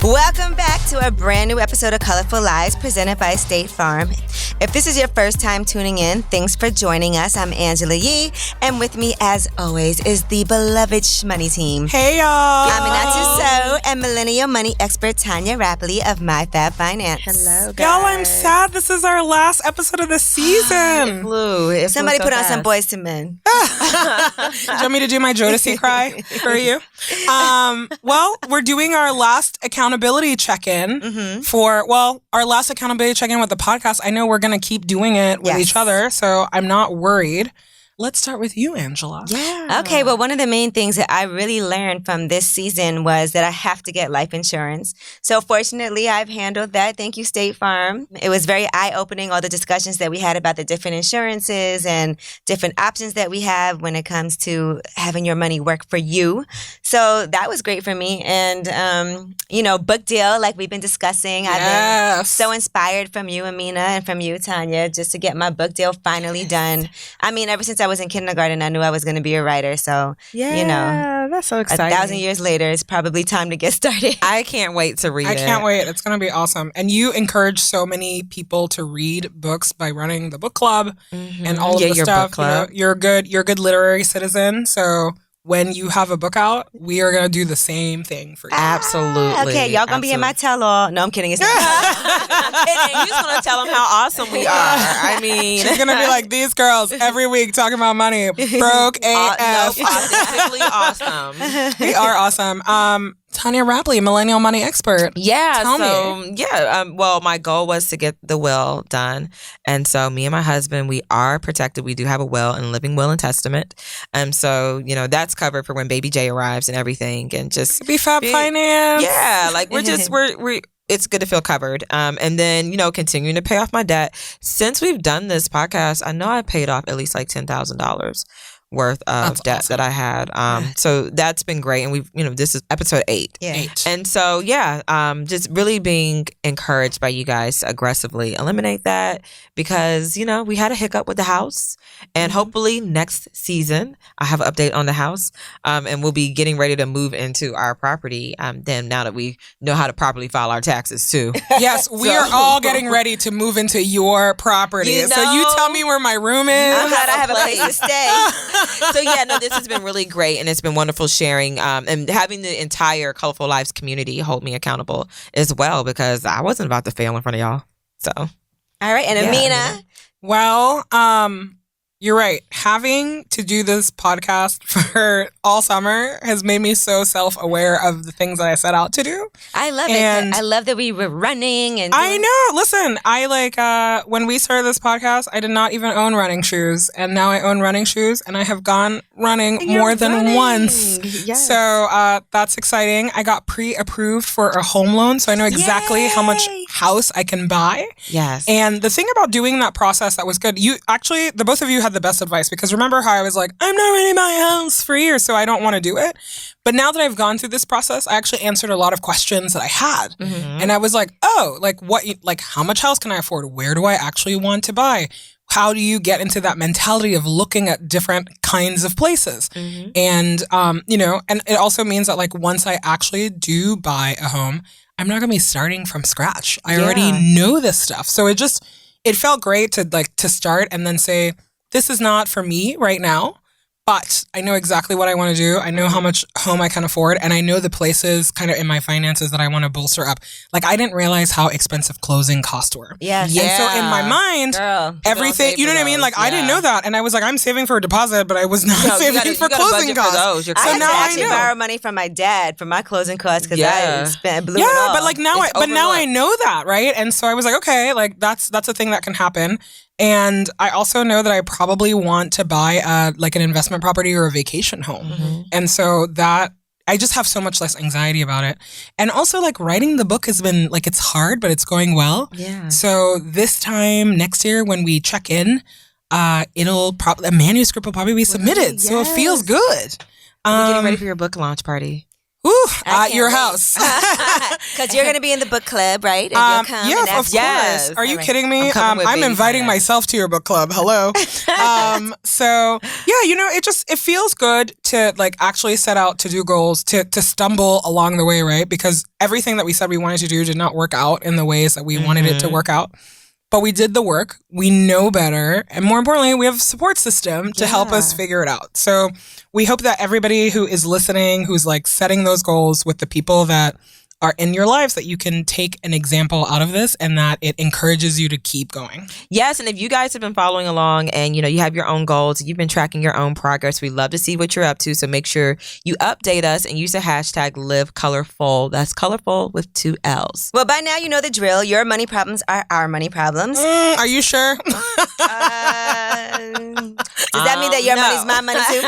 Welcome back to a brand new episode of Colorful Lives presented by State Farm. If this is your first time tuning in, thanks for joining us. I'm Angela Yee, and with me, as always, is the beloved Schmoney Team. Hey, y'all. Aminatou Sow and Millennial money expert Tonya Rapley of MyFab Finance. Hello, guys. Y'all, I'm sad this is our last episode of the season. Somebody so put on fast. some Boys to Men. Do you want me to do my Jodeci cry for you? Well, we're doing our last accountability check-in our last accountability check-in with the podcast. I know we're going to keep doing it with each other, so I'm not worried. Let's start with you, Angela. Yeah. Okay, well, one of the main things that I really learned from this season was that I have to get life insurance. So fortunately, I've handled that. Thank you, State Farm. It was very eye-opening, all the discussions that we had about the different insurances and different options that we have when it comes to having your money work for you. So that was great for me. And, book deal, like we've been discussing. I've been so inspired from you, Amina, and from you, Tonya, just to get my book deal finally done. I mean, ever since I was in kindergarten, I knew I was going to be a writer. So, that's so exciting. 1,000 years later, it's probably time to get started. I can't wait to read it. I can't wait. It's going to be awesome. And you encourage so many people to read books by running the book club and all of the your stuff. book club. You're a good literary citizen. So when you have a book out, we are going to do the same thing for you. Absolutely. Okay, y'all going to be in my tell-all. No, I'm kidding. It's not. And you're going to tell them how awesome we are. I mean. She's going to be like, these girls every week talking about money. Broke AF. Authentically awesome. We are awesome. Tonya Rapley, Millennial money expert. Yeah. Tell me. Well, my goal was to get the will done. And so me and my husband, we are protected. We do have a will and living will and testament. So, that's covered for when baby J arrives and everything. And just Be Fab Finance. Yeah. Like we're it's good to feel covered. And then, continuing to pay off my debt. Since we've done this podcast, I know I paid off at least like $10,000 worth of debt that I had. So that's been great. And we've, this is episode 8. Yeah. 8. And so, just really being encouraged by you guys to aggressively eliminate that because, we had a hiccup with the house and hopefully next season I have an update on the house and we'll be getting ready to move into our property. Then now that we know how to properly file our taxes too. Yes, we are all getting ready to move into your property. So you tell me where my room is. I'm glad I have a place to stay. So this has been really great and it's been wonderful sharing and having the entire Colorful Lives community hold me accountable as well because I wasn't about to fail in front of y'all. So, all right, and Amina. Well, you're right. Having to do this podcast for all summer has made me so self-aware of the things that I set out to do. I love it. I love that we were running. And I know. Listen, I when we started this podcast, I did not even own running shoes. And now I own running shoes and I have gone running more than once. Yes. So that's exciting. I got pre-approved for a home loan. So I know exactly how much house I can buy. Yes. And the thing about doing that process that was good, the both of you had the best advice because remember how I was like, I'm not renting my house for years, so I don't want to do it. But now that I've gone through this process, I actually answered a lot of questions that I had. And I was like, how much house can I afford? Where do I actually want to buy? How do you get into that mentality of looking at different kinds of places? And, and it also means that once I actually do buy a home, I'm not going to be starting from scratch. I already know this stuff. So it felt great to start and then say, this is not for me right now, but I know exactly what I want to do. I know how much home I can afford, and I know the places kind of in my finances that I want to bolster up. I didn't realize how expensive closing costs were. Yes. And so in my mind, everything, you know what I mean? I didn't know that. And I was like, I'm saving for a deposit, but I was not saving for closing costs. So now I know. Borrow money from my dad for my closing costs because I blew it all. But now I know that, right? And so I was like, okay, that's a thing that can happen. And I also know that I probably want to buy an investment property or a vacation home. And so that I just have so much less anxiety about it. And also writing the book has been it's hard, but it's going well. Yeah. So this time next year when we check in, a manuscript will probably be submitted. So it feels good. Are you getting ready for your book launch party? Woo, I at can't your wait. house. Because you're going to be in the book club, right? And you'll come. Yeah, and of that's- course. Yes. Are you All right. kidding me? I'm coming with I'm baby inviting finance. myself to your book club. Hello. So yeah, it feels good to like actually set out to do goals, to stumble along the way, right? Because everything that we said we wanted to do did not work out in the ways that we wanted it to work out. But we did the work. We know better. And more importantly, we have a support system to help us figure it out. So we hope that everybody who is listening, who's like setting those goals with the people that are in your lives, that you can take an example out of this and that it encourages you to keep going. Yes, and if you guys have been following along and you have your own goals, you've been tracking your own progress, we love to see what you're up to. So make sure you update us and use the hashtag *LiveColorful. That's colorful with 2 L's. Well, by now you know the drill. Your money problems are our money problems. Are you sure? Does that mean that your no. money's my money too?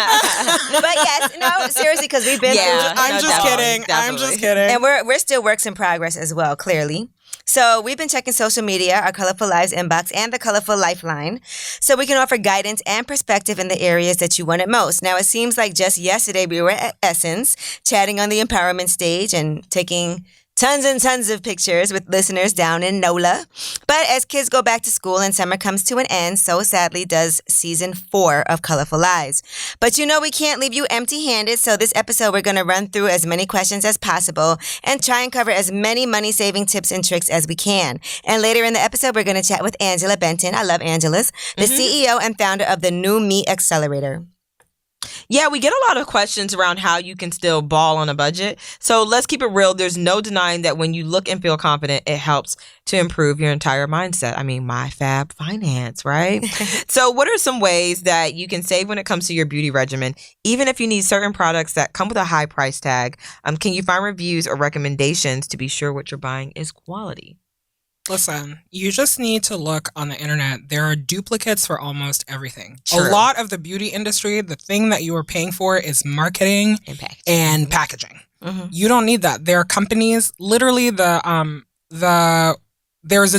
But yes, no, seriously, because we've been through. I'm just kidding. I'm just kidding. And we're still works in progress as well, clearly. So we've been checking social media, our Colorful Lives inbox, and the Colorful Lifeline, so we can offer guidance and perspective in the areas that you wanted most. Now, it seems like just yesterday we were at Essence, chatting on the empowerment stage and taking tons and tons of pictures with listeners down in NOLA. But as kids go back to school and summer comes to an end, so sadly does season 4 of Colorful Lives. But we can't leave you empty-handed, so this episode we're going to run through as many questions as possible and try and cover as many money-saving tips and tricks as we can. And later in the episode, we're going to chat with Angela Benton. I love Angela's, the CEO and founder of the New Me Accelerator. Yeah, we get a lot of questions around how you can still ball on a budget. So let's keep it real. There's no denying that when you look and feel confident, it helps to improve your entire mindset. I mean, my fab finance, right? So what are some ways that you can save when it comes to your beauty regimen, even if you need certain products that come with a high price tag? Can you find reviews or recommendations to be sure what you're buying is quality? Listen, you just need to look on the internet. There are duplicates for almost everything. True. A lot of the beauty industry, the thing that you are paying for is marketing and packaging. Mm-hmm. You don't need that. There are companies, literally there's a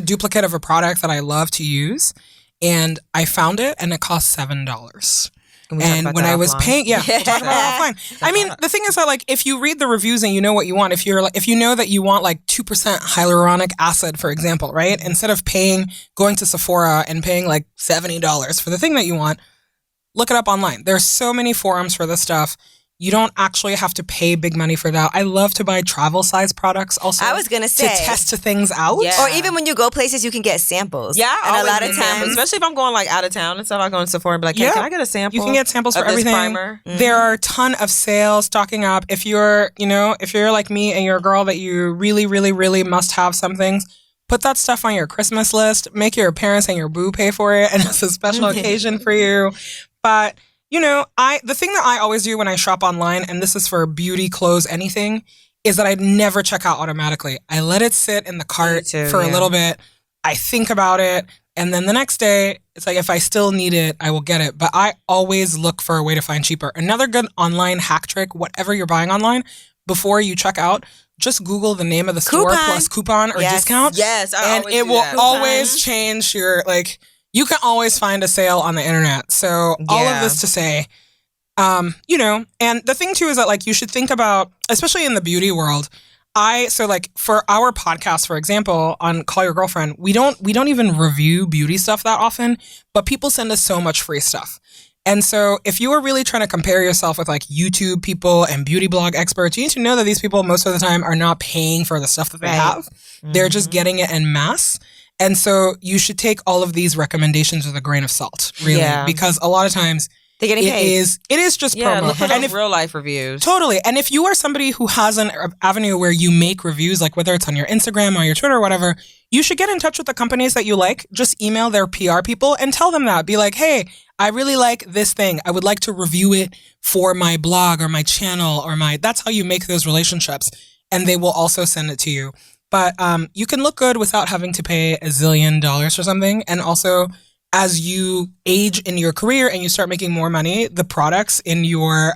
duplicate of a product that I love to use, and I found it and it cost $7. And when I was paying, we'll talk about it offline. I mean, the thing is that like if you read the reviews and you know what you want, if you know that you want like 2% hyaluronic acid, for example, right? Instead of going to Sephora and paying like $70 for the thing that you want, look it up online. There's so many forums for this stuff. You don't actually have to pay big money for that. I love to buy travel size products also. I was going to say. To test things out. Yeah. Or even when you go places, you can get samples. Yeah, and a always lot of get times. samples, especially if I'm going like out of town and stuff, I go in Sephora and be like, hey, can I get a sample? You can get samples of for this everything. primer? Mm-hmm. There are a ton of sales stocking up. If you're like me and you're a girl that you really, really, really must have some things, put that stuff on your Christmas list. Make your parents and your boo pay for it, and it's a special occasion for you. But the thing that I always do when I shop online, and this is for beauty, clothes, anything, is that I never check out automatically. I let it sit in the cart for a little bit. I think about it. And then the next day, it's like if I still need it, I will get it. But I always look for a way to find cheaper. Another good online hack trick, whatever you're buying online, before you check out, just Google the name of the store plus coupon or discount. Yes, and it will always change your you can always find a sale on the internet. So all of this to say, and the thing too is that you should think about, especially in the beauty world, for our podcast, for example, on Call Your Girlfriend, we don't even review beauty stuff that often, but people send us so much free stuff. And so if you are really trying to compare yourself with YouTube people and beauty blog experts, you need to know that these people most of the time are not paying for the stuff that they have. Mm-hmm. They're just getting it en masse. And so you should take all of these recommendations with a grain of salt, really, because a lot of times they're getting paid. It is just promo. Look for those real life reviews. Totally. And if you are somebody who has an avenue where you make reviews, like whether it's on your Instagram or your Twitter or whatever, you should get in touch with the companies that you like. Just email their PR people and tell them that. Be like, hey, I really like this thing. I would like to review it for my blog or my channel or that's how you make those relationships. And they will also send it to you. But you can look good without having to pay $1 zillion for something. And also, as you age in your career and you start making more money, the products in your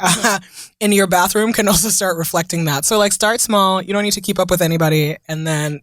bathroom can also start reflecting that. So start small. You don't need to keep up with anybody, and then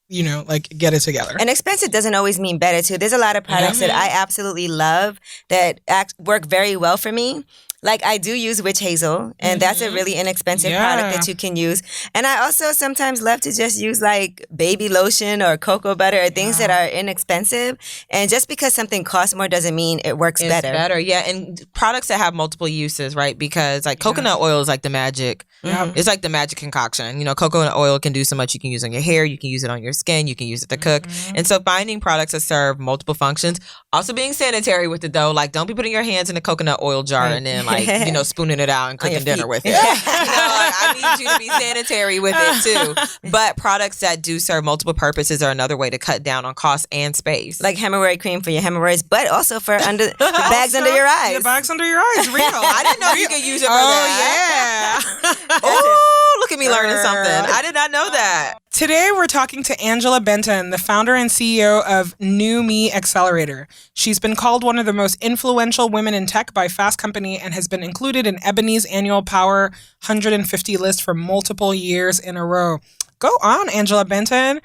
get it together. And expensive doesn't always mean better too. There's a lot of products that I absolutely love that work very well for me. Like I do use witch hazel, and that's a really inexpensive product that you can use. And I also sometimes love to just use like baby lotion or cocoa butter or things that are inexpensive. And just because something costs more doesn't mean it works better. Yeah. And products that have multiple uses, right? Because like coconut oil is like the magic. It's like the magic concoction. You know, coconut oil can do so much. You can use it on your hair. You can use it on your skin. You can use it to cook. And so finding products that serve multiple functions. Also being sanitary with it though. Like don't be putting your hands in a coconut oil jar and then like, you know, spooning it out and cooking dinner with it. You know, like, I need you to be sanitary with it too. But products that do serve multiple purposes are another way to cut down on cost and space. Like hemorrhoid cream for your hemorrhoids, but also for the bags under your eyes. The bags under your eyes, real. I didn't know you could use it for that. Yeah. Oh, look at me learning something. I did not know that. Today, we're talking to Angela Benton, the founder and CEO of New Me Accelerator. She's been called one of the most influential women in tech by Fast Company and has been included in Ebony's annual Power 150 list for multiple years in a row. Go on, Angela Benton.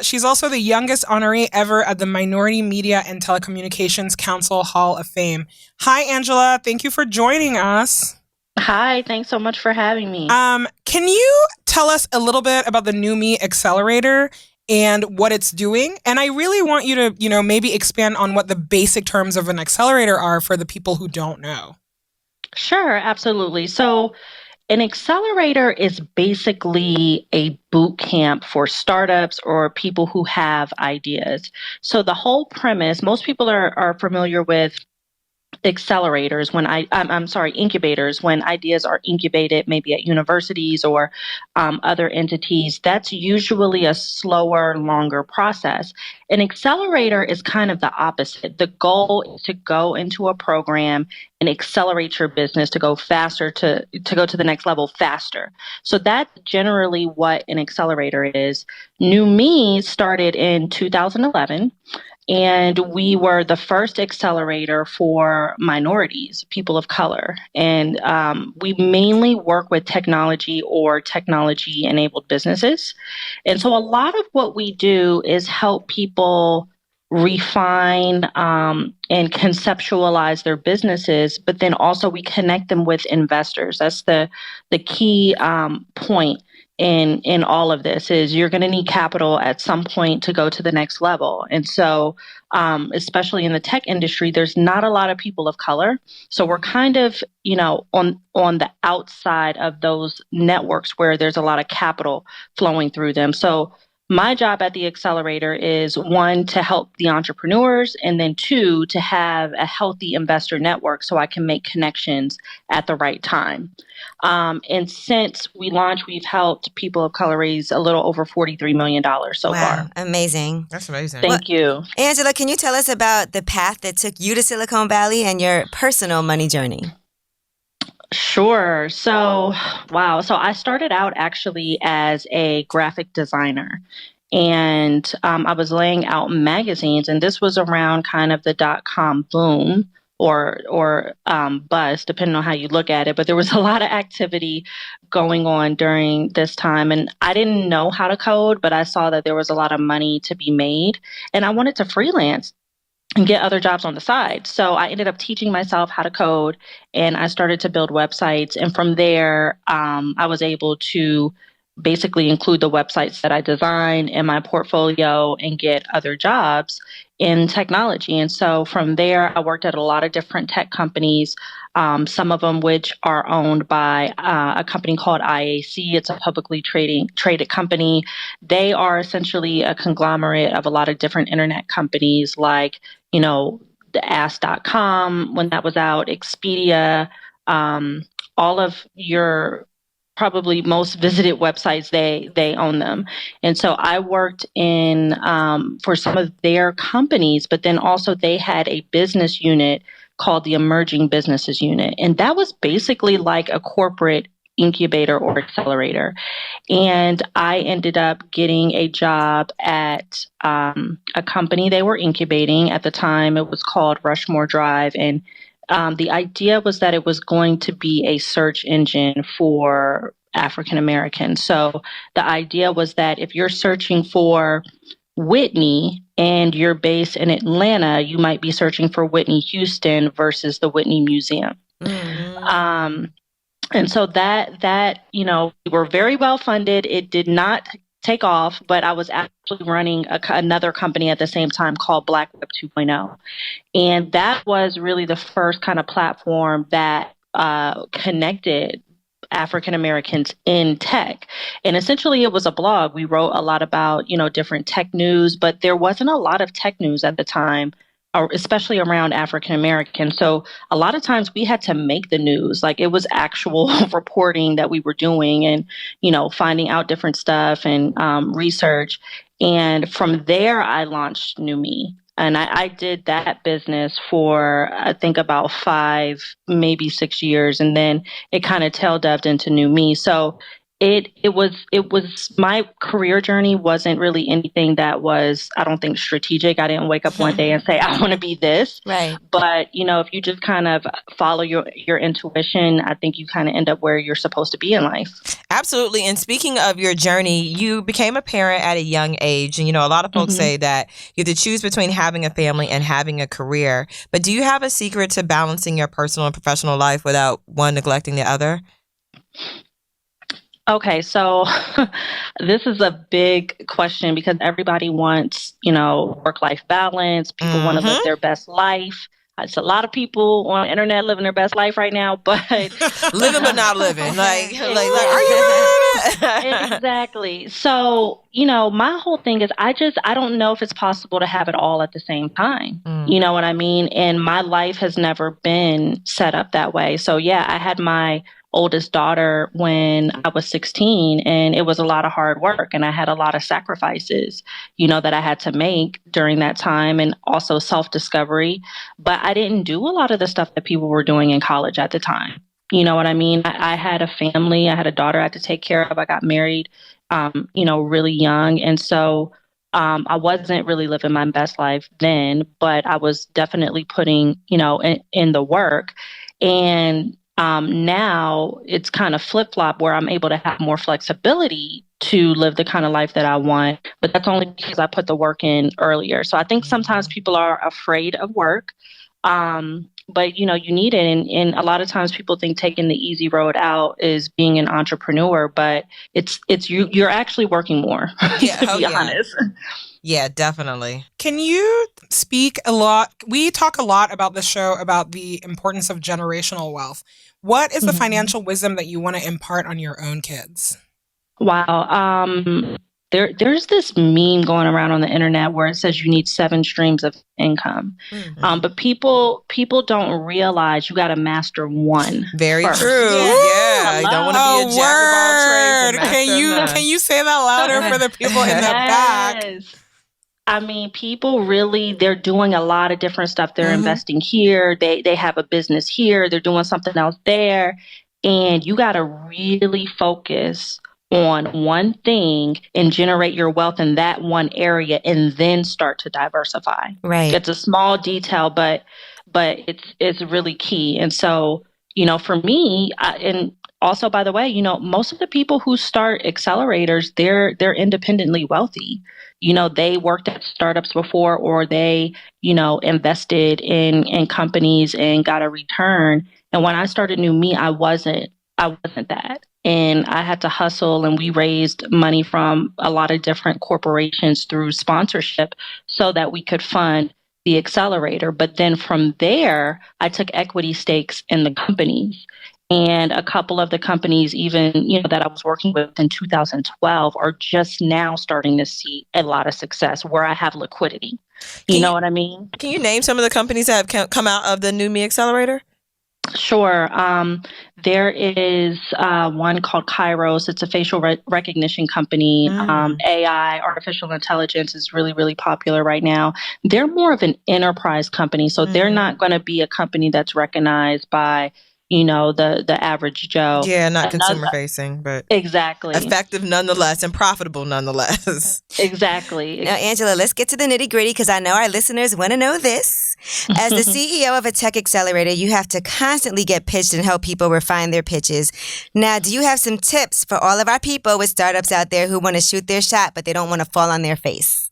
She's also the youngest honoree ever at the Minority Media and Telecommunications Council Hall of Fame. Hi, Angela. Thank you for joining us. Hi, thanks so much for having me. Can you tell us a little bit about the New Me Accelerator and what it's doing? And I really want you to, you know, maybe expand on what the basic terms of an accelerator are for the people who don't know. Sure, absolutely. So an accelerator is basically a boot camp for startups or people who have ideas. So the whole premise, most people are familiar with accelerators incubators when ideas are incubated maybe at universities or other entities. That's usually a slower, longer process. An accelerator is kind of the opposite. The goal is to go into a program and accelerate your business to go faster, to go to the next level faster. So that's generally what an accelerator is. New Me started in 2011. And we were the first accelerator for minorities, people of color. And we mainly work with technology or technology-enabled businesses. And so a lot of what we do is help people refine and conceptualize their businesses, but then also we connect them with investors. That's the key point in all of this is you're going to need capital at some point to go to the next level. And so, especially in the tech industry, there's not a lot of people of color. So we're kind of, you know, on the outside of those networks where there's a lot of capital flowing through them. So my job at the accelerator is one, to help the entrepreneurs, and then two, to have a healthy investor network so I can make connections at the right time. And since we launched, we've helped people of color raise a little over $43 million so far. Amazing. That's amazing. Thank you. Angela, can you tell us about the path that took you to Silicon Valley and your personal money journey? Sure. So, wow. So I started out actually as a graphic designer. And I was laying out magazines, and this was around kind of the .com boom or bust, depending on how you look at it. But there was a lot of activity going on during this time. And I didn't know how to code, but I saw that there was a lot of money to be made. And I wanted to freelance and get other jobs on the side. So I ended up teaching myself how to code, and I started to build websites. And from there, I was able to basically include the websites that I designed in my portfolio and get other jobs in technology. And so from there, I worked at a lot of different tech companies, some of them which are owned by a company called IAC. It's a publicly traded company. They are essentially a conglomerate of a lot of different internet companies like, you know, the Ask.com when that was out, Expedia, all of your probably most visited websites, they own them. And so I worked in for some of their companies, but then also they had a business unit called the Emerging Businesses Unit. And that was basically like a corporate incubator or accelerator. And I ended up getting a job at a company they were incubating. At the time, it was called Rushmore Drive. And the idea was that it was going to be a search engine for African Americans. So the idea was that if you're searching for Whitney and you're based in Atlanta, you might be searching for Whitney Houston versus the Whitney Museum. And so that we were very well funded. It did not take off, but I was actually running another company at the same time called Black Web 2.0. And that was really the first kind of platform that connected African Americans in tech. And essentially it was a blog. We wrote a lot about, different tech news, but there wasn't a lot of tech news at the time, or especially around African Americans. So a lot of times we had to make the news. Like, it was actual reporting that we were doing and, finding out different stuff and research. And from there, I launched New Me. And I did that business for, I think, about 5, maybe 6 years. And then it kind of tail doved into New Me. So it was my career journey wasn't really anything that was, I don't think, strategic. I didn't wake up one day and say, I want to be this. Right. But, if you just kind of follow your intuition, I think you kind of end up where you're supposed to be in life. Absolutely. And speaking of your journey, you became a parent at a young age. And, a lot of folks say that you have to choose between having a family and having a career. But do you have a secret to balancing your personal and professional life without one neglecting the other? Okay, so this is a big question because everybody wants, work-life balance. People want to live their best life. It's a lot of people on the internet living their best life right now, but living but not living. Like, are you living? Exactly. So, my whole thing is I don't know if it's possible to have it all at the same time. You know what I mean? And my life has never been set up that way. So yeah, I had my oldest daughter when I was 16, and it was a lot of hard work, and I had a lot of sacrifices, that I had to make during that time, and also self-discovery. But I didn't do a lot of the stuff that people were doing in college at the time. You know what I mean? I had a family, I had a daughter I had to take care of. I got married, really young. And so I wasn't really living my best life then, but I was definitely putting, in the work. And now it's kind of flip-flop where I'm able to have more flexibility to live the kind of life that I want, but that's only because I put the work in earlier. So I think sometimes people are afraid of work, but you need it. And a lot of times people think taking the easy road out is being an entrepreneur, but it's you're actually working more, to be honest. Yeah, definitely. Can you speak a lot? We talk a lot about this show about the importance of generational wealth. What is the financial wisdom that you want to impart on your own kids? Wow. There's this meme going around on the internet where it says you need 7 streams of income. But people don't realize you got to master one. Very first. true. Yeah. You don't want to be a jack of all trades. Can you say that louder for the people in the back? I mean, people really, they're doing a lot of different stuff. They're investing here. They have a business here. They're doing something else there. And you got to really focus on one thing and generate your wealth in that one area and then start to diversify. Right. It's a small detail, but it's really key. And so, for me, and also, by the way, most of the people who start accelerators, they're independently wealthy. They worked at startups before, or they, invested in companies and got a return. And when I started New Me, I wasn't that. And I had to hustle, and we raised money from a lot of different corporations through sponsorship so that we could fund the accelerator. But then from there, I took equity stakes in the companies. And a couple of the companies, even, that I was working with in 2012 are just now starting to see a lot of success where I have liquidity. You know what I mean? Can you name some of the companies that have come out of the New Me Accelerator? Sure. There is one called Kairos. It's a facial recognition company. AI, artificial intelligence, is really, really popular right now. They're more of an enterprise company. So they're not going to be a company that's recognized by the average Joe. Yeah, not consumer facing, but exactly effective nonetheless and profitable nonetheless. Exactly. Now, Angela, let's get to the nitty gritty because I know our listeners want to know this. As the CEO of a tech accelerator, you have to constantly get pitched and help people refine their pitches. Now, do you have some tips for all of our people with startups out there who want to shoot their shot, but they don't want to fall on their face?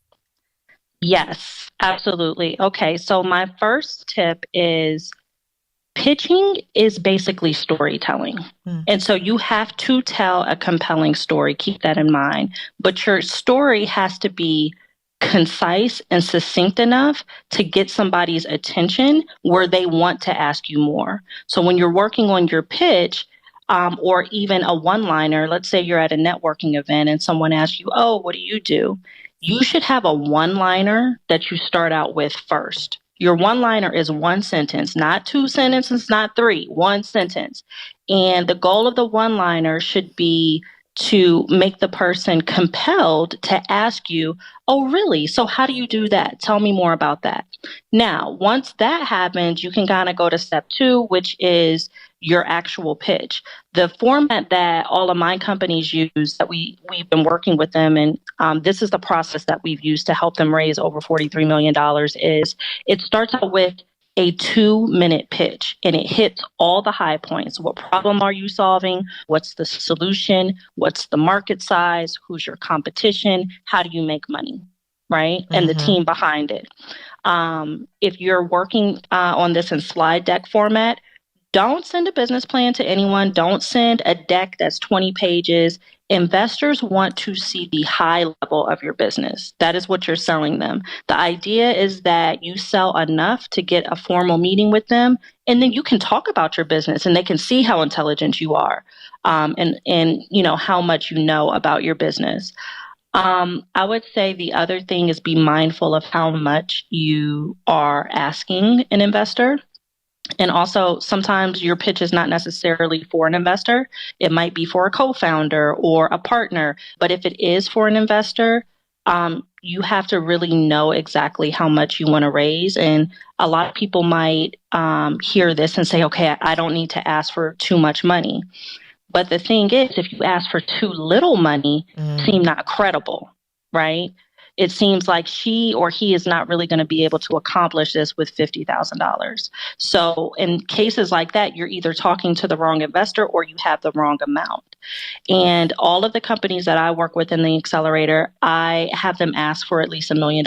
Yes, absolutely. Okay, so my first tip is pitching is basically storytelling. And so you have to tell a compelling story. Keep that in mind. But your story has to be concise and succinct enough to get somebody's attention where they want to ask you more. So when you're working on your pitch, or even a one-liner, let's say you're at a networking event and someone asks you, oh, what do you do? You should have a one-liner that you start out with first. Your one-liner is one sentence, not two sentences, not three, one sentence. And the goal of the one-liner should be to make the person compelled to ask you, oh, really? So how do you do that? Tell me more about that. Now, once that happens, you can kind of go to step 2, which is your actual pitch. The format that all of my companies use, that we've been working with them, and this is the process that we've used to help them raise over $43 million, is it starts out with a 2-minute pitch, and it hits all the high points. What problem are you solving? What's the solution? What's the market size? Who's your competition? How do you make money? Right? And the team behind it. If you're working on this in slide deck format, don't send a business plan to anyone. Don't send a deck that's 20 pages. Investors want to see the high level of your business. That is what you're selling them. The idea is that you sell enough to get a formal meeting with them, and then you can talk about your business and they can see how intelligent you are, and you know how much you know about your business. I would say the other thing is be mindful of how much you are asking an investor. And also, sometimes your pitch is not necessarily for an investor. It might be for a co-founder or a partner. But if it is for an investor, you have to really know exactly how much you want to raise. And a lot of people might hear this and say, okay, I don't need to ask for too much money. But the thing is, if you ask for too little money, seem not credible, right? It seems like she or he is not really going to be able to accomplish this with $50,000. So in cases like that, you're either talking to the wrong investor or you have the wrong amount. And all of the companies that I work with in the accelerator, I have them ask for at least $1 million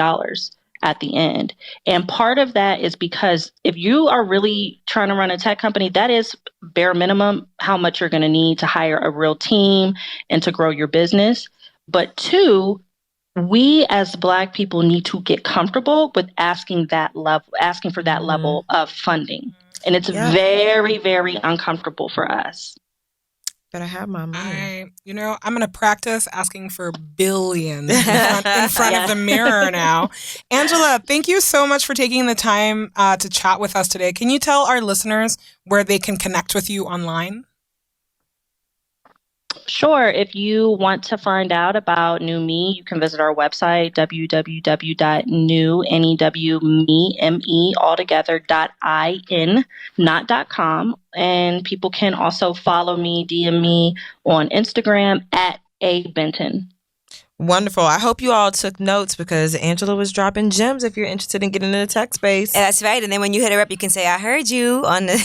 at the end. And part of that is because if you are really trying to run a tech company, that is bare minimum how much you're going to need to hire a real team and to grow your business. But 2, we as Black people need to get comfortable with asking for that level of funding. And it's very, very uncomfortable for us. Better have my money. I'm going to practice asking for billions in front of the mirror now. Angela, thank you so much for taking the time to chat with us today. Can you tell our listeners where they can connect with you online? Sure. If you want to find out about New Me, you can visit our website, www.newmealtogether.in, not .com. And people can also follow me, DM me on Instagram at @Benton. Wonderful. I hope you all took notes because Angela was dropping gems if you're interested in getting into the tech space. That's right. And then when you hit her up, you can say, I heard you on the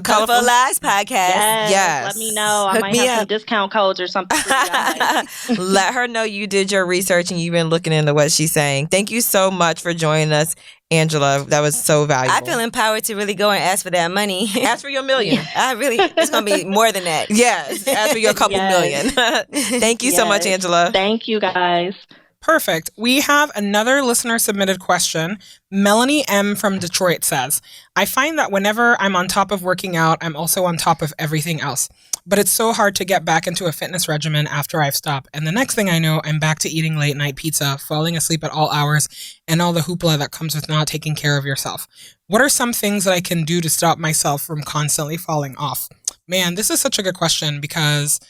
Colorful Lives podcast. Yes. Let me know. I might have some discount codes or something for you guys. Let her know you did your research and you've been looking into what she's saying. Thank you so much for joining us, Angela. That was so valuable. I feel empowered to really go and ask for that money. Ask for your $1 million. It's going to be more than that. Yes. Ask for your couple million. Thank you so much, Angela. Thank you, guys. Perfect. We have another listener submitted question. Melanie M. from Detroit says, I find that whenever I'm on top of working out, I'm also on top of everything else. But it's so hard to get back into a fitness regimen after I've stopped. And the next thing I know, I'm back to eating late night pizza, falling asleep at all hours, and all the hoopla that comes with not taking care of yourself. What are some things that I can do to stop myself from constantly falling off? Man, this is such a good question because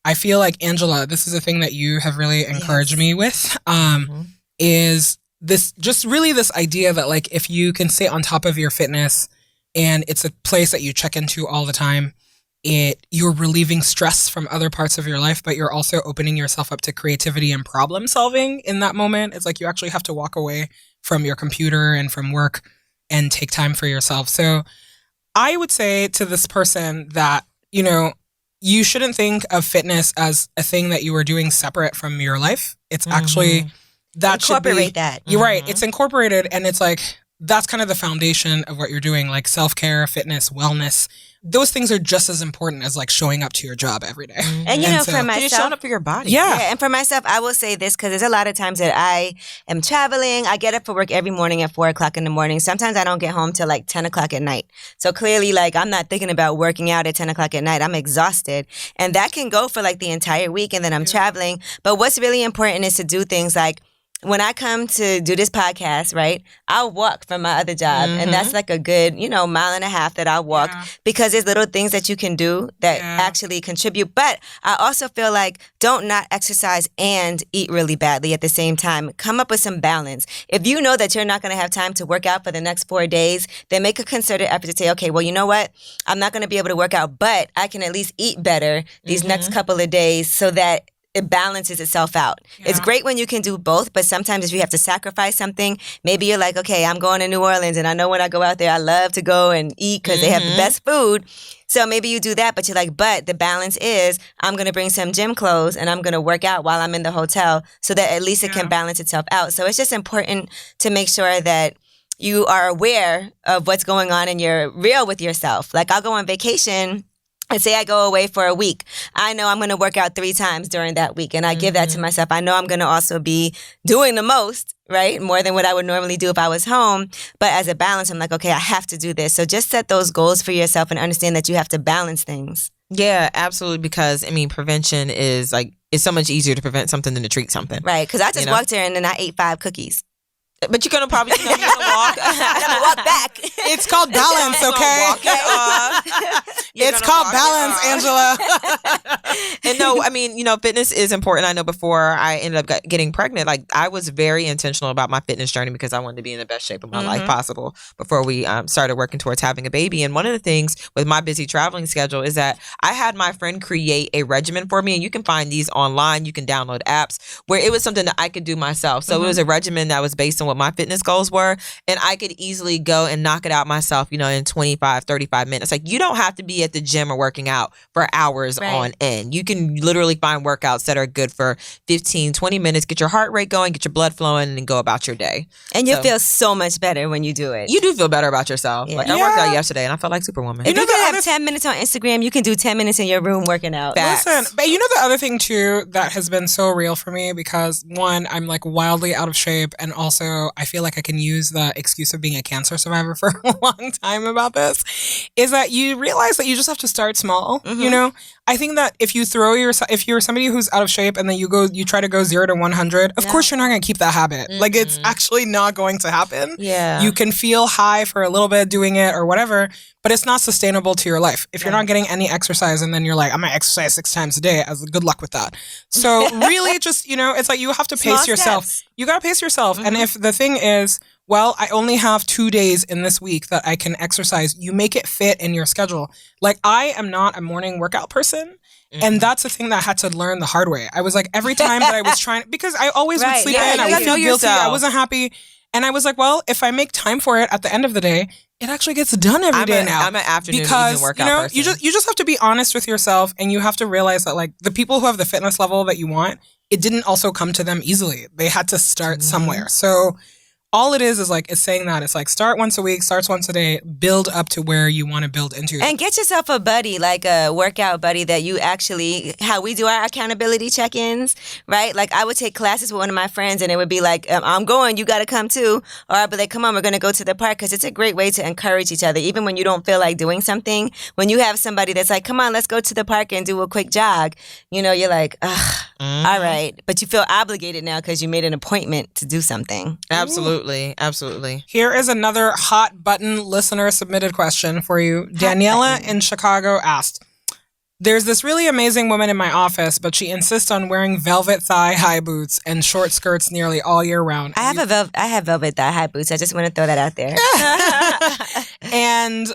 I feel like, Angela, this is a thing that you have really encouraged me with, is this just really this idea that like if you can stay on top of your fitness and it's a place that you check into all the time, you're relieving stress from other parts of your life, but you're also opening yourself up to creativity and problem solving in that moment. It's like you actually have to walk away from your computer and from work and take time for yourself. So I would say to this person that, you shouldn't think of fitness as a thing that you are doing separate from your life. It's actually that incorporate should be, that. You're right. It's incorporated, and it's like that's kind of the foundation of what you're doing, like self-care, fitness, wellness. Those things are just as important as like showing up to your job every day. And you know, for You're myself, showing up for your body. Yeah. and for myself, I will say this because there's a lot of times that I am traveling. I get up for work every morning at 4 o'clock in the morning. Sometimes I don't get home till like 10 o'clock at night. So clearly, like, I'm not thinking about working out at 10 o'clock at night. I'm exhausted. And that can go for like the entire week. And then I'm traveling. But what's really important is to do things like, when I come to do this podcast, right, I'll walk from my other job. And that's like a good, mile and a half that I'll walk because there's little things that you can do that actually contribute. But I also feel like don't not exercise and eat really badly at the same time. Come up with some balance. If you know that you're not going to have time to work out for the next 4 days, then make a concerted effort to say, okay, well, you know what? I'm not going to be able to work out, but I can at least eat better these next couple of days so that it balances itself out. Yeah. It's great when you can do both, but sometimes if you have to sacrifice something, maybe you're like, okay, I'm going to New Orleans, and I know when I go out there, I love to go and eat because they have the best food. So maybe you do that, but you're like, but the balance is I'm going to bring some gym clothes and I'm going to work out while I'm in the hotel so that at least it can balance itself out. So it's just important to make sure that you are aware of what's going on and you're real with yourself. Like, I'll go on vacation and say I go away for a week. I know I'm going to work out 3 times during that week. And I give that to myself. I know I'm going to also be doing the most, right? More than what I would normally do if I was home. But as a balance, I'm like, okay, I have to do this. So just set those goals for yourself and understand that you have to balance things. Yeah, absolutely. Because, prevention is like, it's so much easier to prevent something than to treat something. Right. Because I just walked here and then I ate 5 cookies. But you're going to probably, you're going to walk. I'm going to walk back. It's called balance, okay? It's called balance, Angela. And no, fitness is important. I know before I ended up getting pregnant, like, I was very intentional about my fitness journey because I wanted to be in the best shape of my life possible before we started working towards having a baby. And one of the things with my busy traveling schedule is that I had my friend create a regimen for me. And you can find these online. You can download apps where it was something that I could do myself. So it was a regimen that was based on what my fitness goals were, and I could easily go and knock it out myself, in 25, 35 minutes. Like, you don't have to be at the gym or working out for hours on end. You can literally find workouts that are good for 15, 20 minutes, get your heart rate going, get your blood flowing, and then go about your day. And you'll feel so much better when you do it. You do feel better about yourself. Yeah. Like, I worked out yesterday and I felt like Superwoman. If you can have 10 minutes on Instagram, you can do 10 minutes in your room working out. Listen, but the other thing too that has been so real for me, because one, I'm like wildly out of shape, and also I feel like I can use the excuse of being a cancer survivor for a long time about this, is that you realize that you just have to start small. I think that if you're somebody who's out of shape and then you try to go 0 to 100, of course you're not going to keep that habit. Like, it's actually not going to happen. Yeah. You can feel high for a little bit doing it or whatever, but it's not sustainable to your life. If you're not getting any exercise and then you're like, I'm going to exercise 6 times a day, good luck with that. So really just, it's like you have to pace yourself. You got to pace yourself. And if the thing is, well, I only have 2 days in this week that I can exercise, you make it fit in your schedule. Like, I am not a morning workout person. And that's the thing that I had to learn the hard way. I was like, every time that I was trying, because I always would sleep in, I would feel guilty, I wasn't happy. And I was like, well, if I make time for it at the end of the day, it actually gets done every day now. I'm an afternoon evening workout person. You just have to be honest with yourself, and you have to realize that, like, the people who have the fitness level that you want, it didn't also come to them easily. They had to start somewhere. So all it is like, it's saying that it's like, start once a week, starts once a day, build up to where you want to build into. And get yourself a buddy, like a workout buddy that you actually, how we do our accountability check-ins, right? Like, I would take classes with one of my friends and it would be like, I'm going, you got to come too. Or I'd be like, come on, we're going to go to the park, because it's a great way to encourage each other. Even when you don't feel like doing something, when you have somebody that's like, come on, let's go to the park and do a quick jog, you're like, ugh. All right. But you feel obligated now because you made an appointment to do something. Absolutely. Absolutely. Here is another hot button listener submitted question for you. Daniela in Chicago asked, there's this really amazing woman in my office, but she insists on wearing velvet thigh-high boots and short skirts nearly all year round. I have velvet thigh-high boots. I just want to throw that out there. And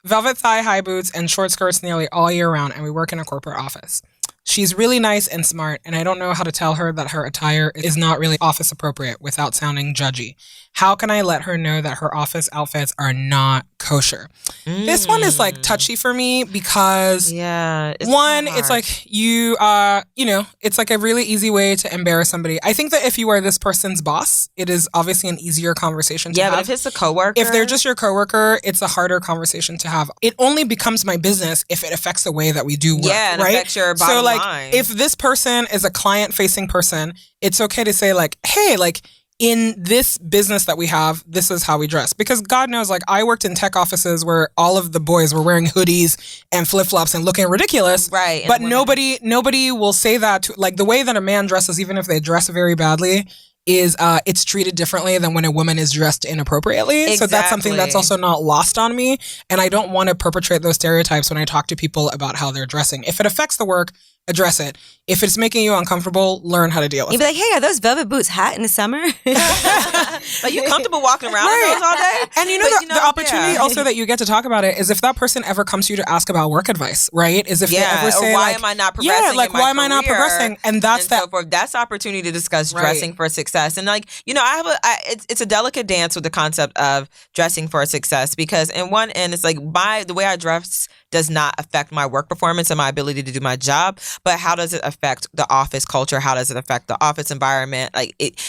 velvet thigh-high boots and short skirts nearly all year round, and we work in a corporate office. She's really nice and smart, and I don't know how to tell her that her attire is not really office appropriate without sounding judgy. How can I let her know that her office outfits are not kosher? This one is like touchy for me because it's one, it's like it's like a really easy way to embarrass somebody. I think that if you are this person's boss, it is obviously an easier conversation to have. Yeah, but if it's a coworker, if they're just your coworker, it's a harder conversation to have. It only becomes my business if it affects the way that we do work. Yeah, it right? affects your bottom line. If this person is a client-facing person, it's okay to say like, hey, like, in this business that we have, this is how we dress. Because God knows, like, I worked in tech offices where all of the boys were wearing hoodies and flip-flops and looking ridiculous. Right. But nobody will say that to, like, the way that a man dresses, even if they dress very badly, is it's treated differently than when a woman is dressed inappropriately. Exactly. So that's something that's also not lost on me. And I don't want to perpetrate those stereotypes when I talk to people about how they're dressing. If it affects the work, address it. If it's making you uncomfortable, learn how to deal with it. You'd be like, hey, are those velvet boots hot in the summer? Like, you comfortable walking around in those all day? And the opportunity also that you get to talk about it is if that person ever comes to you to ask about work advice, right? Is if they ever say, or why am I not progressing? Yeah, like, why am I not progressing? And that's so forth. That's the opportunity to discuss dressing for success. And like, it's a delicate dance with the concept of dressing for success, because in one end, it's like the way I dress does not affect my work performance and my ability to do my job, but how does it affect the office culture? How does it affect the office environment?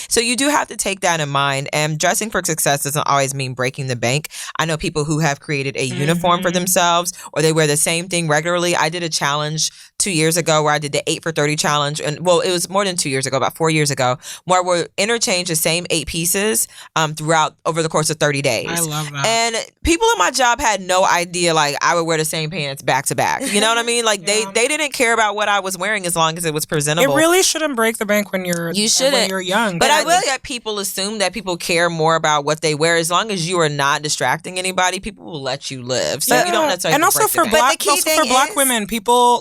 So you do have to take that in mind. And dressing for success doesn't always mean breaking the bank. I know people who have created a uniform for themselves, or they wear the same thing regularly. I did a challenge 2 years ago where I did the 8 for 30 challenge. And well, it was more than 2 years ago, about 4 years ago, where we interchange the same 8 pieces throughout over the course of 30 days. I love that. And people in my job had no idea, like, I would wear the same pants back to back. You know what I mean? Like, they didn't care about what I was wearing as long as it was presentable. It really shouldn't break the bank when you're young. But I will let people assume that people care more about what they wear. As long as you are not distracting anybody, people will let you live. So you don't necessarily. And also for black is, women,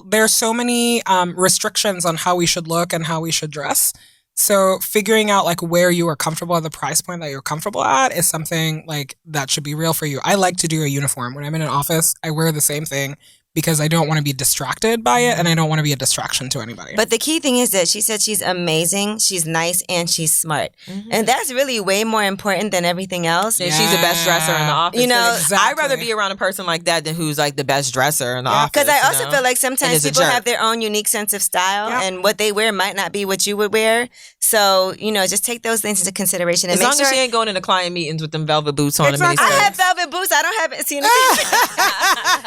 there's so many restrictions on how we should look and how we should dress. So figuring out like where you are comfortable at the price point that you're comfortable at is something like that should be real for you. I like to do a uniform. When I'm in an office, I wear the same thing because I don't want to be distracted by it and I don't want to be a distraction to anybody. But the key thing is that she said she's amazing, she's nice, and she's smart. And that's really way more important than everything else. Yeah. She's the best dresser in the office. Exactly. I'd rather be around a person like that than who's like the best dresser in the office. Because I also feel like sometimes people have their own unique sense of style and what they wear might not be what you would wear. So, just take those things into consideration. And as long as she ain't going into client meetings with them velvet boots on. Exactly. I have velvet boots. I don't have seen anything.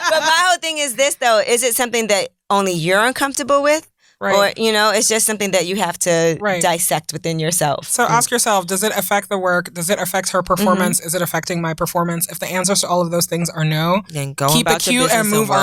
But my whole thing is this, though. Is it something that only you're uncomfortable with? Right. Or, it's just something that you have to dissect within yourself. So ask yourself, does it affect the work? Does it affect her performance? Is it affecting my performance? If the answers to all of those things are no, then go keep about it your cute and move on.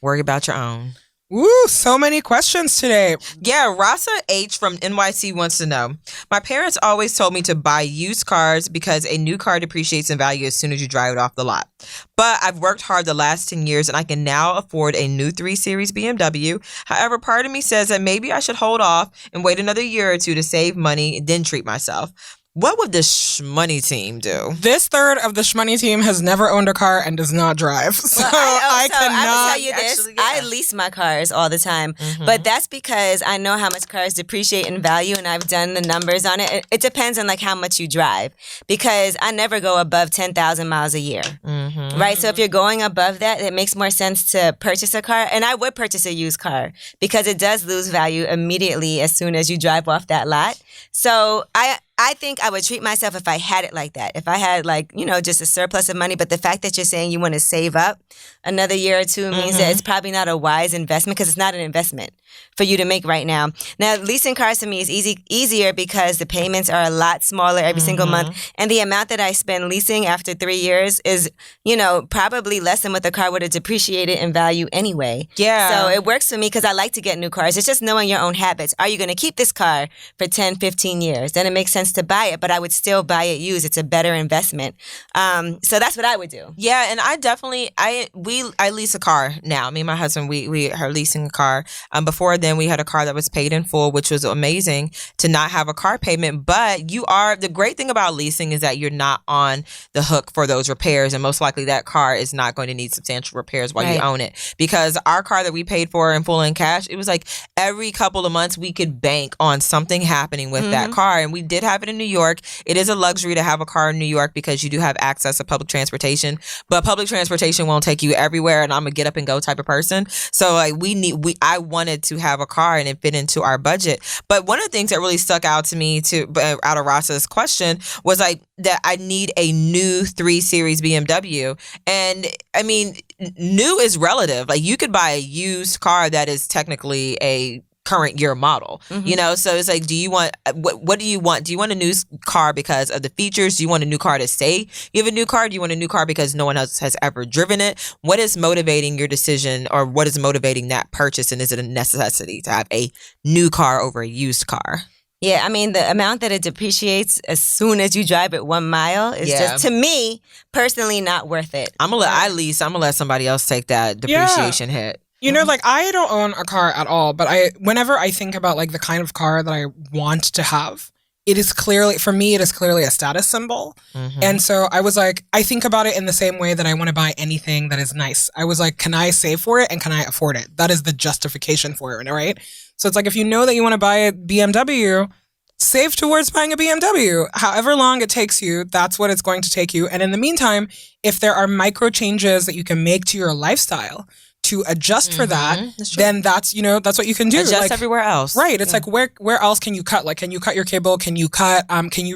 Worry about your own. Woo, so many questions today. Yeah, Rasa H from NYC wants to know. My parents always told me to buy used cars because a new car depreciates in value as soon as you drive it off the lot. But I've worked hard the last 10 years and I can now afford a new 3 Series BMW. However, part of me says that maybe I should hold off and wait another year or two to save money and then treat myself. What would the Schmoney Team do? This third of the Schmoney Team has never owned a car and does not drive. So I cannot. I will tell you this. I lease my cars all the time. But that's because I know how much cars depreciate in value and I've done the numbers on it. It depends on like how much you drive because I never go above 10,000 miles a year. Right? So if you're going above that, it makes more sense to purchase a car. And I would purchase a used car because it does lose value immediately as soon as you drive off that lot. So I think I would treat myself if I had it like that. If I had just a surplus of money. But the fact that you're saying you want to save up another year or two means that it's probably not a wise investment because it's not an investment for you to make right now. Now, leasing cars to me is easier because the payments are a lot smaller every single month. And the amount that I spend leasing after 3 years is, probably less than what the car would have depreciated in value anyway. Yeah. So it works for me because I like to get new cars. It's just knowing your own habits. Are you going to keep this car for 10, 15 years? Then it makes sense to buy it, but I would still buy it used. It's a better investment. So that's what I would do. Yeah, and I definitely I lease a car now. Me and my husband we are leasing a car. before then we had a car that was paid in full, which was amazing to not have a car payment. But the great thing about leasing is that you're not on the hook for those repairs. And most likely that car is not going to need substantial repairs while you own it. Because our car that we paid for in full in cash, it was like every couple of months we could bank on something happening with that car. And we did have it in New York. It is a luxury to have a car in New York because you do have access to public transportation. But public transportation won't take you everywhere, and I'm a get up and go type of person. So like I wanted to have a car and it fit into our budget. But one of the things that really stuck out to me out of Ross's question was like that I need a new 3 Series BMW. And I mean, new is relative. Like you could buy a used car that is technically a current year model, you know? So it's like, do you want, what do you want? Do you want a new car because of the features? Do you want a new car to say you have a new car? Do you want a new car because no one else has ever driven it? What is motivating your decision, or what is motivating that purchase? And is it a necessity to have a new car over a used car? Yeah, I mean, the amount that it depreciates as soon as you drive it 1 mile is just, to me, personally not worth it. I'm gonna let somebody else take that depreciation hit. You know, like I don't own a car at all, but whenever I think about like the kind of car that I want to have, it is clearly a status symbol. And so I was like, I think about it in the same way that I want to buy anything that is nice. I was like, can I save for it and can I afford it? That is the justification for it, right? So it's like, if you know that you want to buy a BMW, save towards buying a BMW. However long it takes you, that's what it's going to take you. And in the meantime, if there are micro changes that you can make to your lifestyle to adjust for that, then that's what you can do. Adjust like, everywhere else. Right. It's like, where else can you cut? Like, can you cut your cable? Can you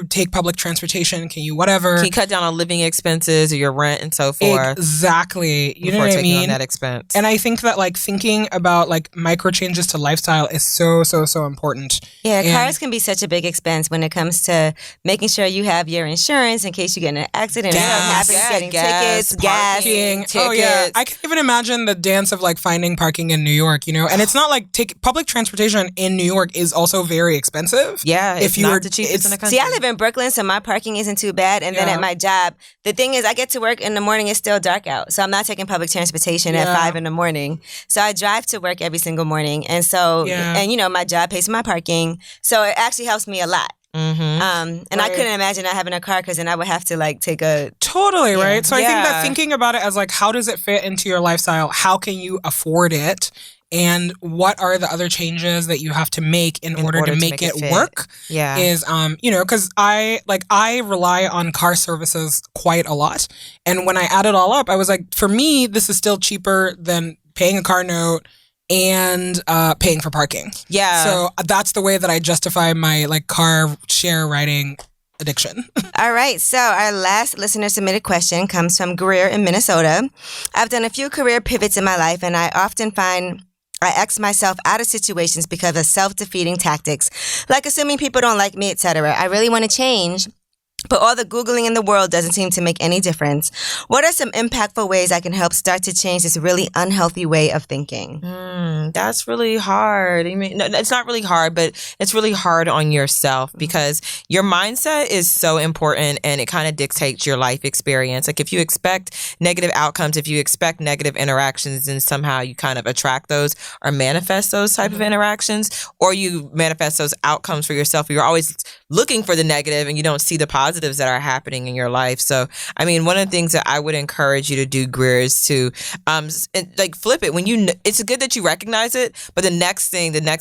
take public transportation? Can you whatever? Can you cut down on living expenses or your rent and so forth? Exactly. You know what I mean? On that expense. And I think that like thinking about like micro changes to lifestyle is so, so, so important. Yeah, cars can be such a big expense when it comes to making sure you have your insurance in case you get in an accident. Getting tickets, parking. gas. Oh yeah, I can't even imagine the dance of like finding parking in New York, you know. And it's not like public transportation in New York is also very expensive. Yeah, if you not the cheapest in the country. See, I live in Brooklyn, so my parking isn't too bad. And then at my job, the thing is, I get to work in the morning, it's still dark out, so I'm not taking public transportation at 5 in the morning. So I drive to work every single morning, and so and you know, my job pays for my parking, so it actually helps me a lot. And I couldn't imagine not having a car because then I would have to like take a right. So I think that thinking about it as like, how does it fit into your lifestyle? How can you afford it? And what are the other changes that you have to make in order to make it work? Yeah, is because I rely on car services quite a lot, and when I add it all up, I was like, for me, this is still cheaper than paying a car note and paying for parking. Yeah. So that's the way that I justify my like car share riding addiction. All right. So our last listener submitted question comes from Greer in Minnesota. I've done a few career pivots in my life, and I often find I X myself out of situations because of self-defeating tactics, like assuming people don't like me, etc. I really want to change, but all the Googling in the world doesn't seem to make any difference. What are some impactful ways I can help start to change this really unhealthy way of thinking? That's really hard. I mean, no, it's not really hard, but it's really hard on yourself because your mindset is so important and it kind of dictates your life experience. Like if you expect negative outcomes, if you expect negative interactions, then somehow you kind of attract those or manifest those type of interactions, or you manifest those outcomes for yourself. You're always looking for the negative and you don't see the positives that are happening in your life. So, I mean, one of the things that I would encourage you to do, Greer, is to like flip it. When it's good that you recognize it, but the next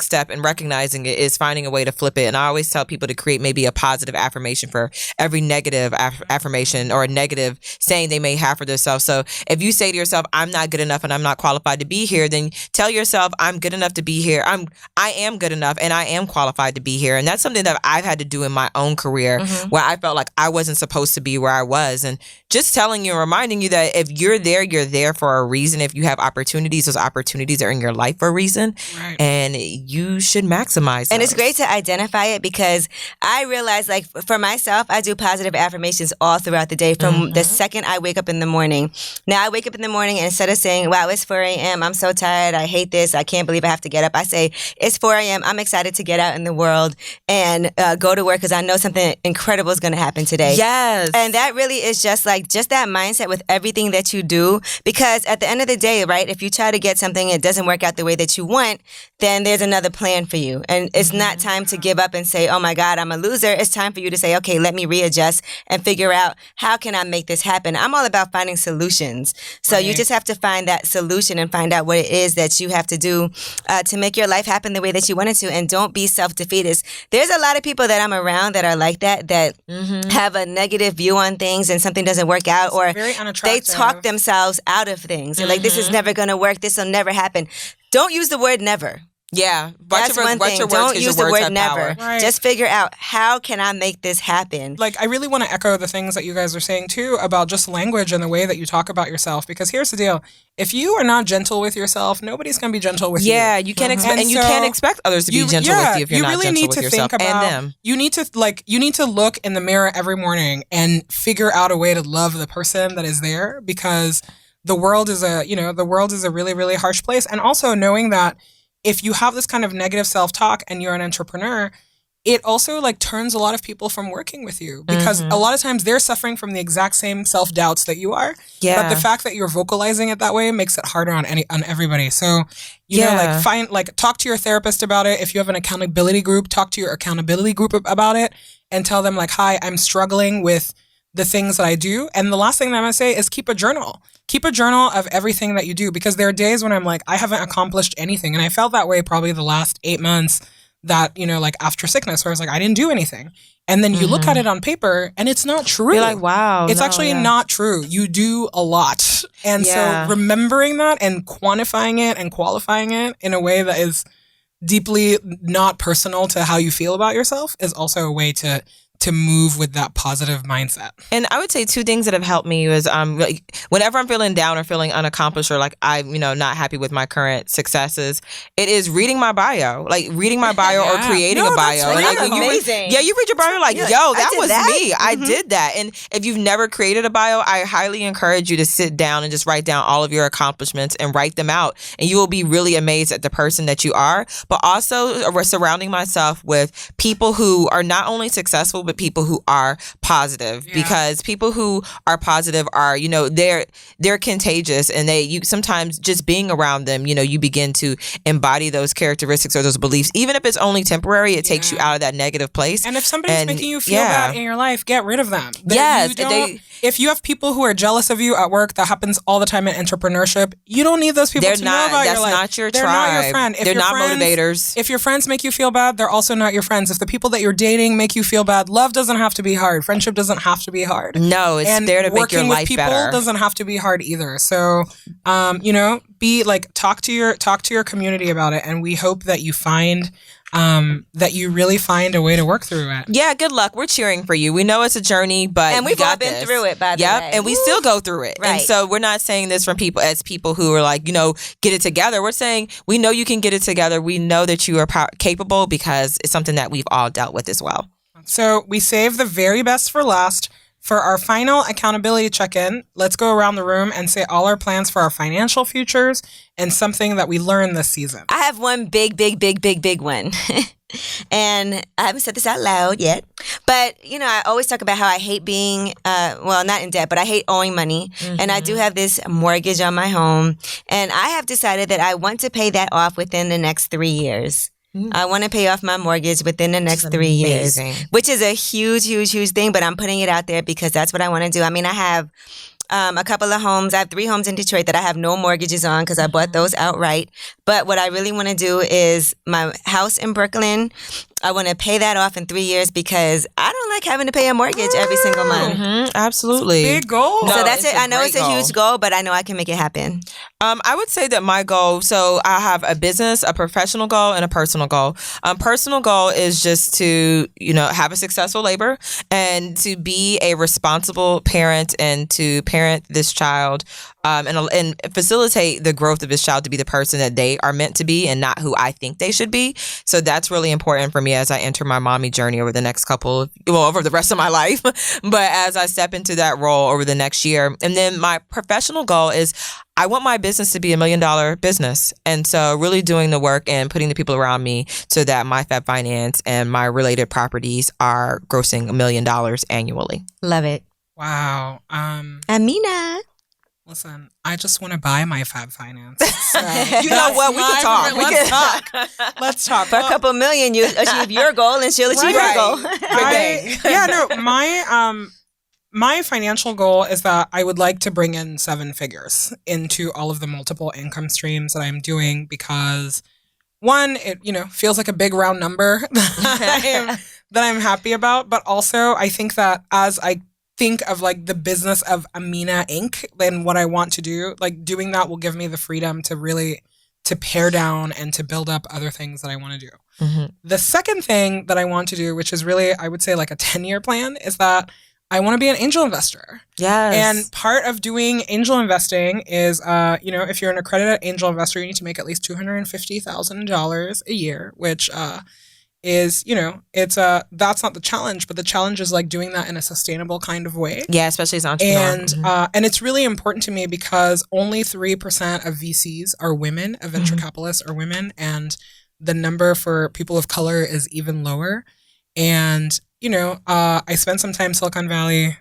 step in recognizing it is finding a way to flip it. And I always tell people to create maybe a positive affirmation for every negative affirmation or a negative saying they may have for themselves. So if you say to yourself, I'm not good enough and I'm not qualified to be here, then tell yourself, I'm good enough to be here. I am good enough and I am qualified to be here. And that's something that I've had to do in my own career where I felt like I wasn't supposed to be where I was. And just telling you and reminding you that if you're there for a reason. If you have opportunities, those opportunities are in your life for a reason. Right. And you should maximize those. And it's great to identify it because I realize, like, for myself, I do positive affirmations all throughout the day from the second I wake up in the morning. Now, I wake up in the morning and instead of saying, wow, it's 4 a.m., I'm so tired, I hate this, I can't believe I have to get up, I say, it's 4 a.m., I'm excited to get out in the world and go to work because I know something incredible is going to happen today. Yes. And that really is just like like just that mindset with everything that you do, because at the end of the day, right, if you try to get something and it doesn't work out the way that you want, then there's another plan for you. And it's not time to give up and say, oh my God, I'm a loser. It's time for you to say, okay, let me readjust and figure out how can I make this happen. I'm all about finding solutions. So you just have to find that solution and find out what it is that you have to do to make your life happen the way that you want it to. And don't be self-defeatist. There's a lot of people that I'm around that are like that have a negative view on things and something doesn't work out, or very they unattractive. talk themselves out of things. They're like, this is never going to work. This will never happen. Don't use the word never. Yeah. That's one thing. Don't use the word never. Right. Just figure out, how can I make this happen? Like, I really want to echo the things that you guys are saying too about just language and the way that you talk about yourself. Because here's the deal. If you are not gentle with yourself, nobody's going to be gentle with you. Yeah, you can't expect, and you can't expect others to be gentle with you if you're not really gentle need with to yourself think about, and them. You need to look in the mirror every morning and figure out a way to love the person that is there, because the world is a really, really harsh place. And also knowing that if you have this kind of negative self-talk and you're an entrepreneur, it also like turns a lot of people from working with you, because a lot of times they're suffering from the exact same self-doubts that you are. Yeah. But the fact that you're vocalizing it that way makes it harder on everybody. So, you know, talk to your therapist about it. If you have an accountability group, talk to your accountability group about it and tell them like, hi, I'm struggling with the things that I do. And the last thing that I'm going to say is keep a journal. Keep a journal of everything that you do, because there are days when I'm like, I haven't accomplished anything. And I felt that way probably the last 8 months that, you know, like after sickness, where I was like, I didn't do anything. And then you look at it on paper and it's not true. You're like, wow. It's actually not true. You do a lot. And so remembering that and quantifying it and qualifying it in a way that is deeply not personal to how you feel about yourself is also a way to move with that positive mindset. And I would say 2 things that have helped me is like, whenever I'm feeling down or feeling unaccomplished, or like I'm, not happy with my current successes, it is reading my bio. Like reading my bio or creating a bio. That's really like, amazing. you read your bio, you're like, yo, that was me. I did that. And if you've never created a bio, I highly encourage you to sit down and just write down all of your accomplishments and write them out. And you will be really amazed at the person that you are. But also surrounding myself with people who are not only successful, but people who are positive, because people who are positive are, they're contagious, and you sometimes just being around them, you begin to embody those characteristics or those beliefs. Even if it's only temporary, it takes you out of that negative place. And if somebody's making you feel bad in your life, get rid of them. Yes. If you have people who are jealous of you at work, that happens all the time in entrepreneurship, you don't need those people to know about your life. That's not your tribe. They're not your friend. They're not motivators. If your friends make you feel bad, they're also not your friends. If the people that you're dating make you feel bad, love doesn't have to be hard. Friendship doesn't have to be hard. No, it's there to make your life better. Working with people doesn't have to be hard either. So, be like, talk to your community about it, and we hope that you find that you really find a way to work through it. Yeah, good luck. We're cheering for you. We know it's a journey, but and we've all been through it, by the way. And we still go through it. Right. And so we're not saying this from people who are like, get it together. We're saying we know you can get it together. We know that you are capable, because it's something that we've all dealt with as well. So we saved the very best for last. For our final accountability check-in, let's go around the room and say all our plans for our financial futures and something that we learned this season. I have one big one. And I haven't said this out loud yet. But, I always talk about how I hate being, not in debt, but I hate owing money. Mm-hmm. And I do have this mortgage on my home. And I have decided that I want to pay that off within the next 3 years. I want to pay off my mortgage within the next 3 years, which is a huge, huge, huge thing. But I'm putting it out there because that's what I want to do. I mean, I have a couple of homes. I have 3 homes in Detroit that I have no mortgages on because I bought those outright. But what I really want to do is my house in Brooklyn. I want to pay that off in 3 years because I don't like having to pay a mortgage every single month. Mm-hmm, absolutely. Big goal. So that's it. I know it's a huge goal, but I know I can make it happen. I would say that my goal, so I have a business, a professional goal, and a personal goal. Personal goal is just to, have a successful labor and to be a responsible parent and to parent this child and facilitate the growth of this child to be the person that they are meant to be and not who I think they should be. So that's really important for me as I enter my mommy journey over the next over the rest of my life. But as I step into that role over the next year. And then my professional goal is I want my business to be $1 million business. And so really doing the work and putting the people around me so that my Fab Finance and my related properties are grossing $1 million annually. Love it. Wow. Amina. Listen, I just want to buy my Fab Finance. So You know what? We can talk. Let's talk. Let's talk. For a couple million, you achieve your goal and she'll achieve her goal. My financial goal is that I would like to bring in 7 figures into all of the multiple income streams that I'm doing because one, it feels like a big round number that I'm happy about, but also I think that as I think of like the business of Amina Inc. and what I want to do, like doing that will give me the freedom to really to pare down and to build up other things that I want to do. Mm-hmm. The second thing that I want to do, which is really, I would say like a 10-year plan, is that I want to be an angel investor. Yes. And part of doing angel investing is, if you're an accredited angel investor, you need to make at least $250,000 a year, which is, that's not the challenge, but the challenge is like doing that in a sustainable kind of way. Yeah, especially as an entrepreneur. And it's really important to me because only 3% of VCs are women, of venture capitalists are women, and the number for people of color is even lower. And, I spent some time in Silicon Valley.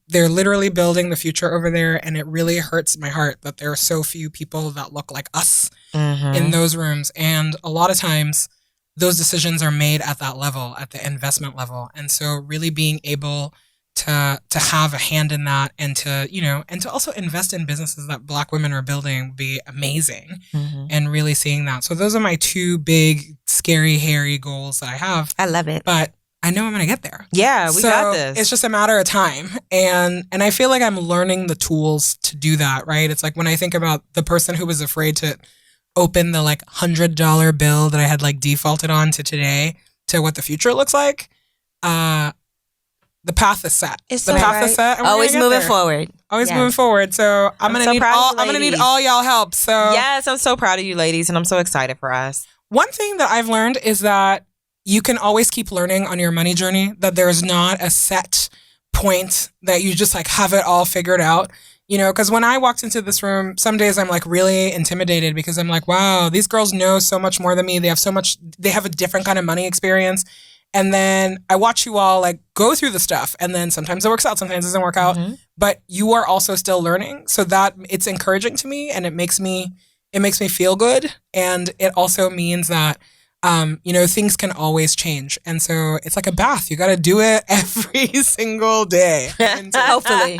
They're literally building the future over there, and it really hurts my heart that there are so few people that look like us in those rooms. And a lot of times, those decisions are made at that level, at the investment level. And so really being able to have a hand in that and to also invest in businesses that Black women are building would be amazing and really seeing that. So those are my 2 big, scary, hairy goals that I have. I love it. But I know I'm going to get there. Yeah, we got this. It's just a matter of time. And I feel like I'm learning the tools to do that, right? It's like when I think about the person who was afraid to open the like $100 bill that I had like defaulted on to today to what the future looks like. The path is set. It's the path is set. And always moving forward. Always moving forward. So I'm gonna need all y'all help. So yes, I'm so proud of you ladies, and I'm so excited for us. One thing that I've learned is that you can always keep learning on your money journey. That there's not a set point that you just like have it all figured out. Because when I walked into this room, some days I'm like really intimidated because I'm like, wow, these girls know so much more than me. They have a different kind of money experience. And then I watch you all like go through the stuff. And then sometimes it works out, sometimes it doesn't work out. But you are also still learning. So that it's encouraging to me and it makes me feel good. And it also means that things can always change. And so it's like a bath. You got to do it every single day. Hopefully.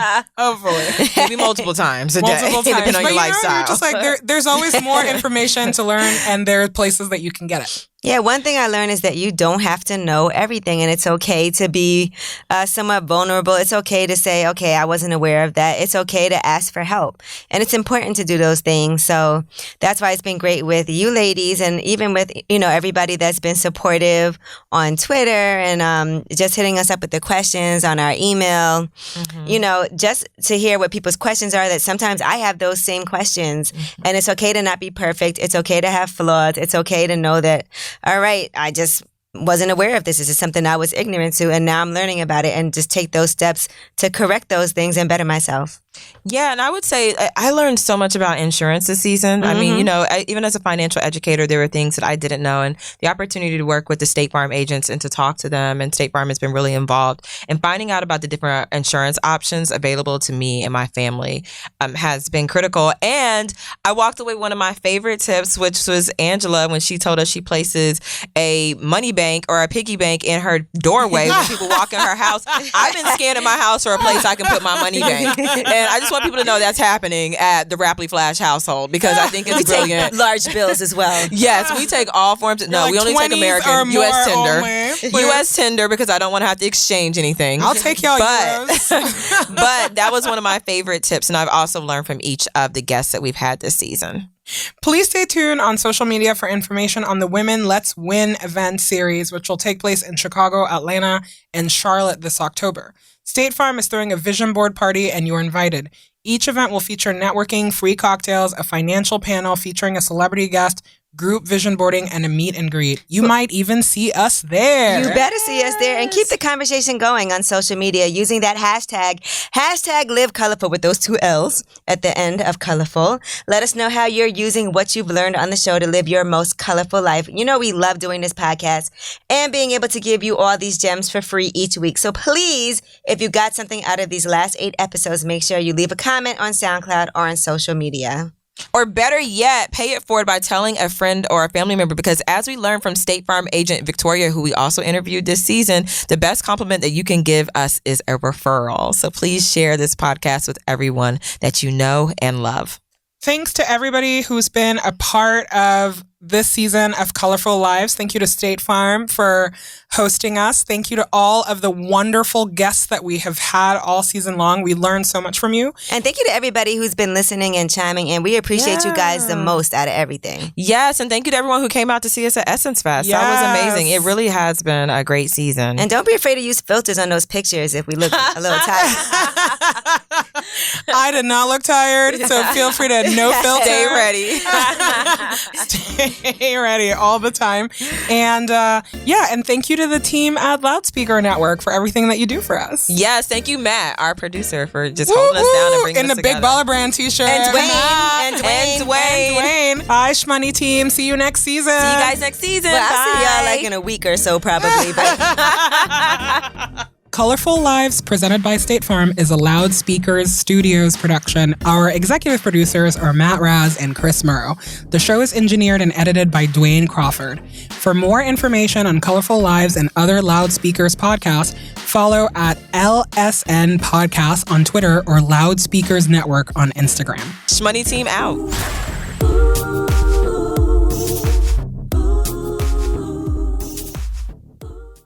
Maybe multiple times a day, depending on your lifestyle. You're just like, there's always more information to learn, and there are places that you can get it. Yeah, one thing I learned is that you don't have to know everything, and it's okay to be somewhat vulnerable. It's okay to say, okay, I wasn't aware of that. It's okay to ask for help. And it's important to do those things. So that's why it's been great with you ladies, and even with, everybody that's been supportive on Twitter and just hitting us up with the questions on our email. Just to hear what people's questions are, that sometimes I have those same questions. And it's okay to not be perfect. It's okay to have flaws. It's okay to know that, all right, I just wasn't aware of this. This is something I was ignorant to, and now I'm learning about it, and just take those steps to correct those things and better myself. Yeah, and I would say I learned so much about insurance this season. I mean, even as a financial educator, there were things that I didn't know, and the opportunity to work with the State Farm agents and to talk to them, and State Farm has been really involved. And finding out about the different insurance options available to me and my family has been critical. And I walked away with one of my favorite tips, which was Angela, when she told us she places a money bank or a piggy bank in her doorway when people walk in her house. I've been scanning my house for a place I can put my money bank. And I just want people to know that's happening at the Rapley Flash household, because I think it's brilliant. Large bills as well. Yes, we take all forms. No, like we only take American. U.S. tender. U.S. tender, because I don't want to have to exchange anything. I'll take y'all euros. But that was one of my favorite tips, and I've also learned from each of the guests that we've had this season. Please stay tuned on social media for information on the Women Let's Win event series, which will take place in Chicago, Atlanta, and Charlotte this October. State Farm is throwing a vision board party, and you're invited. Each event will feature networking, free cocktails, a financial panel featuring a celebrity guest, group vision boarding, and a meet and greet. You might even see us there. You better see us there, and keep the conversation going on social media using that hashtag Live Colorful with those 2 L's at the end of colorful. Let us know how you're using what you've learned on the show to live your most colorful life. You know we love doing this podcast and being able to give you all these gems for free each week. So please, if you got something out of these last 8 episodes, make sure you leave a comment on SoundCloud or on social media. Or better yet, pay it forward by telling a friend or a family member, because as we learned from State Farm agent Victoria, who we also interviewed this season, the best compliment that you can give us is a referral. So please share this podcast with everyone that you know and love. Thanks to everybody who's been a part of this season of Colorful Lives. Thank you to State Farm for hosting us. Thank you to all of the wonderful guests that we have had all season long. We learned so much from you. And thank you to everybody who's been listening and chiming in. We appreciate you guys the most out of everything. Yes, and thank you to everyone who came out to see us at Essence Fest. Yes. That was amazing. It really has been a great season. And don't be afraid to use filters on those pictures if we look a little tired. I did not look tired, so feel free to no filter. Stay ready. Stay ready all the time. And and thank you to the team at Loudspeaker Network for everything that you do for us. Yes, thank you, Matt, our producer, for just holding us down and bringing in us the together. Big Baller Brand t-shirt. And And Dwayne. Bye, Schmoney Team. See you next season. See you guys next season. Well, I'll see y'all Bye. like in a week or so probably. But Colorful Lives, presented by State Farm, is a Loudspeakers Studios production. Our executive producers are Matt Raz and Chris Murrow. The show is engineered and edited by Dwayne Crawford. For more information on Colorful Lives and other Loudspeakers podcasts, follow at LSN Podcasts on Twitter or Loudspeakers Network on Instagram. Schmoney Team out.